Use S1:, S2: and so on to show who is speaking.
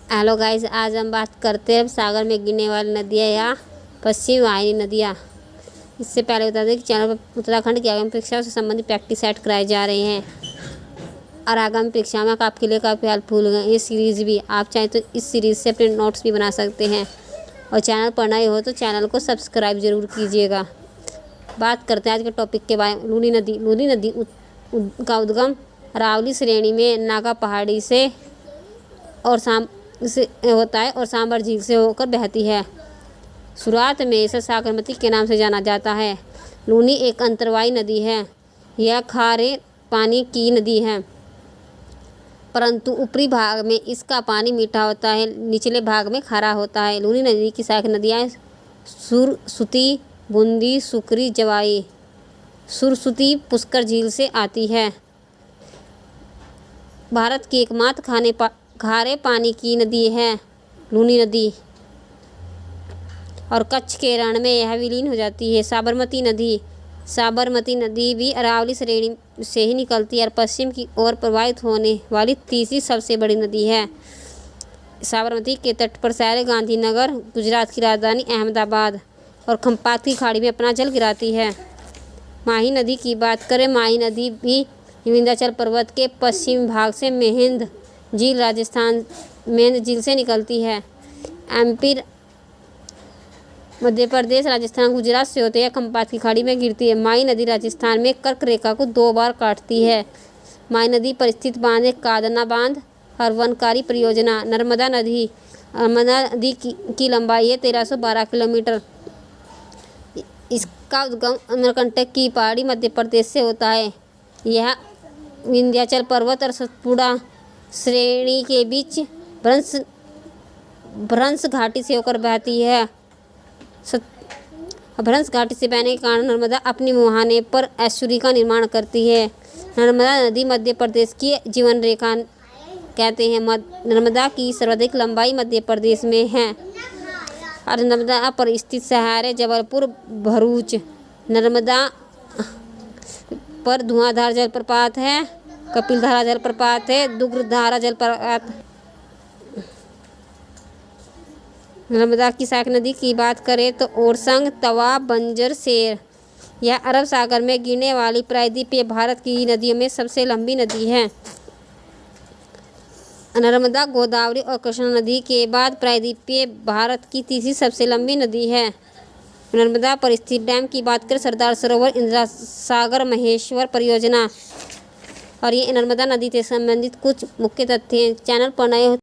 S1: Hello guys, आज हम बात करते हैं सागर में गिरने वाली नदियाँ या पश्चिम वाहिनी नदियाँ। इससे पहले बता दें कि चैनल पर उत्तराखंड की आगामी परीक्षाओं से संबंधित प्रैक्टिस सेट कराए जा रहे हैं और आगामी परीक्षा में आपके लिए काफ़ी हेल्पफुल होगा ये सीरीज़ भी। आप चाहें तो इस सीरीज़ से अपने नोट्स भी बना सकते हैं और चैनल पर नए हो तो चैनल को सब्सक्राइब ज़रूर कीजिएगा। बात करते हैं आज के टॉपिक के बारे में। लूनी नदी का उद्गम अरावली श्रेणी में नागा पहाड़ी से होता है और सांबर झील से होकर बहती है। शुरुआत में इसे सागरमती के नाम से जाना जाता है। लूनी एक अंतर्वाही नदी है। यह खारे पानी की नदी है, परंतु ऊपरी भाग में इसका पानी मीठा होता है, निचले भाग में खारा होता है। लूनी नदी की सहायक नदियाँ सुरसुती, बूंदी, सुकरी, जवाई। सुरसुती पुष्कर झील से आती है। भारत की एकमात्र खारे पानी की नदी है लूनी नदी और कच्छ के रण में यह विलीन हो जाती है। साबरमती नदी भी अरावली श्रेणी से ही निकलती है और पश्चिम की ओर प्रवाहित होने वाली तीसरी सबसे बड़ी नदी है। साबरमती के तट पर शहर गांधीनगर, गुजरात की राजधानी अहमदाबाद और खंपात की खाड़ी में अपना जल गिराती है। माही नदी की बात करें, माही नदी भी विंध्याचल पर्वत के पश्चिमी भाग से मेहंद झील से निकलती है। एमपी, मध्य प्रदेश, राजस्थान, गुजरात से होते हुए खंपात की खाड़ी में गिरती है। माही नदी राजस्थान में कर्क रेखा को 2 बार काटती है। माही नदी पर स्थित बांध है कादना बांध और वनकारी परियोजना। नर्मदा नदी की लंबाई है 1312 किलोमीटर। इसका उद्गम अमरकंटक की पहाड़ी मध्य प्रदेश से होता है। यह विंध्याचल पर्वत और सतपुड़ा श्रेणी के बीच भ्रंश घाटी से होकर बहती है। भ्रंश घाटी से बहने के कारण नर्मदा अपनी मुहाने पर एस्चुरी का निर्माण करती है। नर्मदा नदी मध्य प्रदेश की जीवन रेखा कहते हैं। नर्मदा की सर्वाधिक लंबाई मध्य प्रदेश में है और नर्मदा पर स्थित शहर है जबलपुर, भरूच। नर्मदा पर धुआंधार जलप्रपात है, कपिलधारा जलप्रपात है, दुग्धधारा जलप्रपात। नर्मदा की सहायक नदी की बात करें तो ओरसंग, तवा, बंजर, सेर। यह अरब सागर में गिरने वाली प्रायद्वीपीय भारत की नदियों में सबसे लंबी नदी है। नर्मदा, गोदावरी और कृष्णा नदी के बाद प्रायद्वीपीय भारत की तीसरी सबसे लंबी नदी है। नर्मदा पर स्थित डैम की बात करें, सरदार सरोवर, इंदिरा सागर, महेश्वर परियोजना। और ये नर्मदा नदी से संबंधित कुछ मुख्य तथ्य हैं। चैनल पर नए